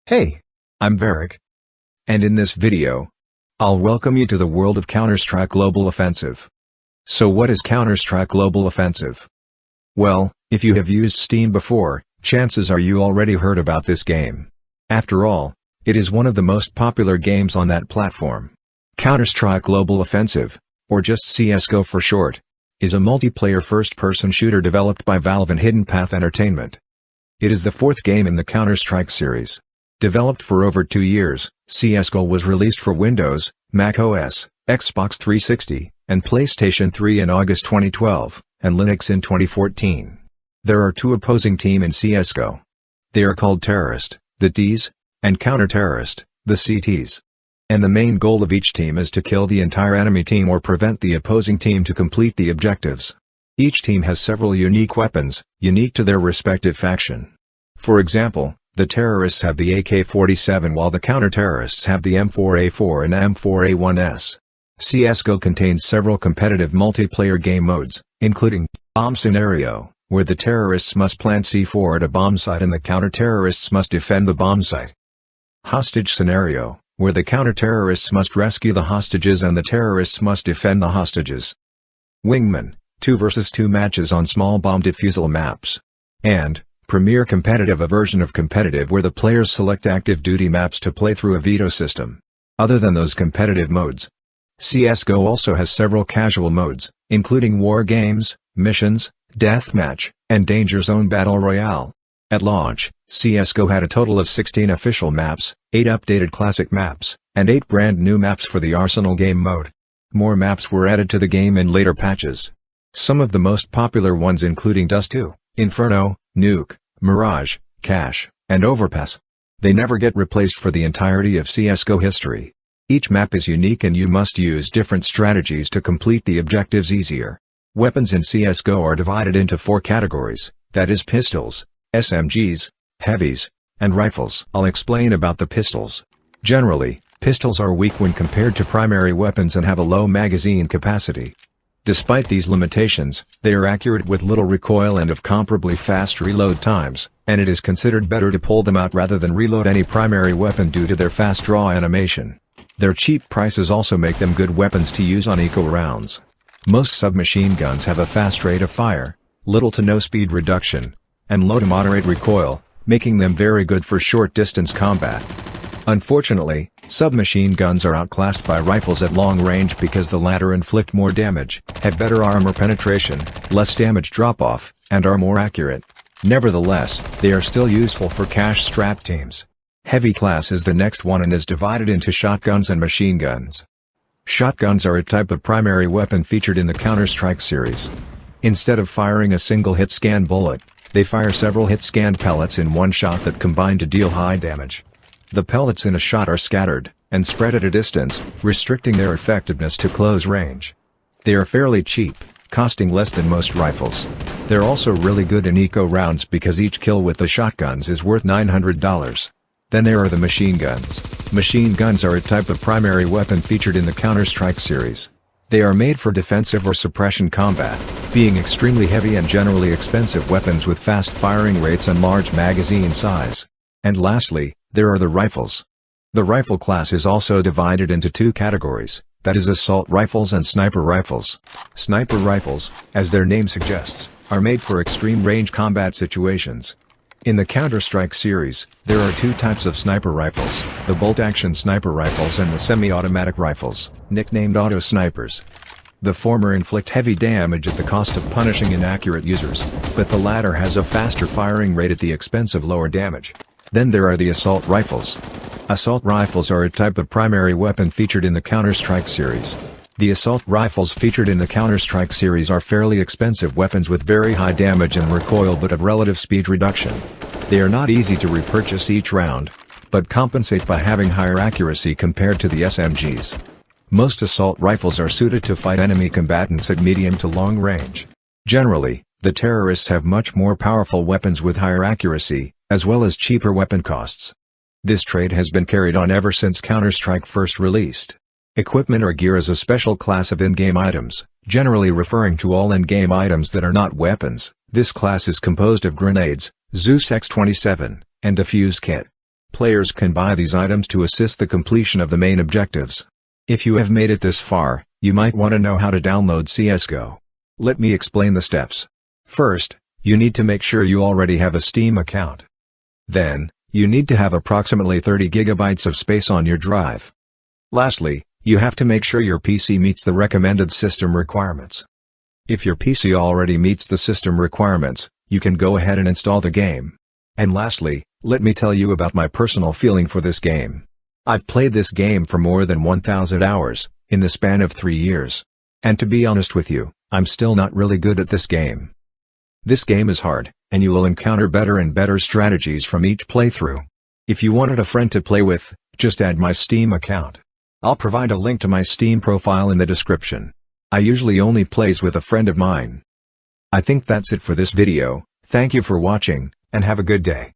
Hey, I'm Varric. And in this video, I'll welcome you to the world of Counter-Strike Global Offensive. So what is Counter-Strike Global Offensive? Well, if you have used Steam before, chances are you already heard about this game. After all, it is one of the most popular games on that platform. Counter-Strike Global Offensive, or just CSGO for short, is a multiplayer first-person shooter developed by Valve and Hidden Path Entertainment. It is the fourth game in the Counter-Strike series. Developed for over 2 years, CSGO was released for Windows, Mac OS, Xbox 360, and PlayStation 3 in August 2012, and Linux in 2014. There are two opposing teams in CSGO. They are called Terrorist, the Ts, and Counter-Terrorist, the CTs. And the main goal of each team is to kill the entire enemy team or prevent the opposing team to complete the objectives. Each team has several unique weapons, unique to their respective faction. For example, the terrorists have the AK-47 while the counter-terrorists have the M4A4 and M4A1S. CSGO contains several competitive multiplayer game modes, including Bomb Scenario, where the terrorists must plant C4 at a bomb site and the counter-terrorists must defend the bomb site. Hostage Scenario, where the counter-terrorists must rescue the hostages and the terrorists must defend the hostages. Wingman, 2 vs 2 matches on small bomb defusal maps. And Premier Competitive, a version of competitive where the players select active duty maps to play through a veto system. Other than those competitive modes, CSGO also has several casual modes, including War Games, Missions, Deathmatch, and Danger Zone Battle Royale. At launch, CSGO had a total of 16 official maps, 8 updated classic maps, and 8 brand new maps for the Arsenal game mode. More maps were added to the game in later patches. Some of the most popular ones including Dust 2, Inferno, Nuke, Mirage, Cache, and Overpass. They never get replaced for the entirety of CSGO history. Each map is unique and you must use different strategies to complete the objectives easier. Weapons in CSGO are divided into 4 categories, that is pistols, SMGs, heavies, and rifles. I'll explain about the pistols. Generally, pistols are weak when compared to primary weapons and have a low magazine capacity. Despite these limitations, they are accurate with little recoil and have comparably fast reload times, and it is considered better to pull them out rather than reload any primary weapon due to their fast draw animation. Their cheap prices also make them good weapons to use on eco rounds. Most submachine guns have a fast rate of fire, little to no speed reduction, and low to moderate recoil, making them very good for short-distance combat. Unfortunately, submachine guns are outclassed by rifles at long range because the latter inflict more damage, have better armor penetration, less damage drop-off, and are more accurate. Nevertheless, they are still useful for cash-strap teams. Heavy class is the next one and is divided into shotguns and machine guns. Shotguns are a type of primary weapon featured in the Counter-Strike series. Instead of firing a single hit-scan bullet, they fire several hit-scan pellets in one shot that combine to deal high damage. The pellets in a shot are scattered, and spread at a distance, restricting their effectiveness to close range. They are fairly cheap, costing less than most rifles. They're also really good in eco rounds because each kill with the shotguns is worth $900. Then there are the machine guns. Machine guns are a type of primary weapon featured in the Counter-Strike series. They are made for defensive or suppression combat, being extremely heavy and generally expensive weapons with fast firing rates and large magazine size. And lastly, there are the rifles. The rifle class is also divided into 2 categories, that is assault rifles and sniper rifles. Sniper rifles, as their name suggests, are made for extreme range combat situations. In the Counter-Strike series, there are 2 types of sniper rifles, the bolt-action sniper rifles and the semi-automatic rifles, nicknamed auto snipers. The former inflict heavy damage at the cost of punishing inaccurate users, but the latter has a faster firing rate at the expense of lower damage. Then there are the assault rifles. Assault rifles are a type of primary weapon featured in the Counter-Strike series. The assault rifles featured in the Counter-Strike series are fairly expensive weapons with very high damage and recoil but of relative speed reduction. They are not easy to repurchase each round, but compensate by having higher accuracy compared to the SMGs. Most assault rifles are suited to fight enemy combatants at medium to long range. Generally, the terrorists have much more powerful weapons with higher accuracy, as well as cheaper weapon costs. This trait has been carried on ever since Counter-Strike first released. Equipment or gear is a special class of in-game items, generally referring to all in-game items that are not weapons. This class is composed of grenades, Zeus X-27, and defuse kit. Players can buy these items to assist the completion of the main objectives. If you have made it this far, you might want to know how to download CSGO. Let me explain the steps. First, you need to make sure you already have a Steam account. Then, you need to have approximately 30 GB of space on your drive. Lastly, you have to make sure your PC meets the recommended system requirements. If your PC already meets the system requirements, you can go ahead and install the game. And lastly, let me tell you about my personal feeling for this game. I've played this game for more than 1,000 hours, in the span of 3 years. And to be honest with you, I'm still not really good at this game. This game is hard, and you will encounter better and better strategies from each playthrough. If you wanted a friend to play with, just add my Steam account. I'll provide a link to my Steam profile in the description. I usually only plays with a friend of mine. I think that's it for this video. Thank you for watching, and have a good day.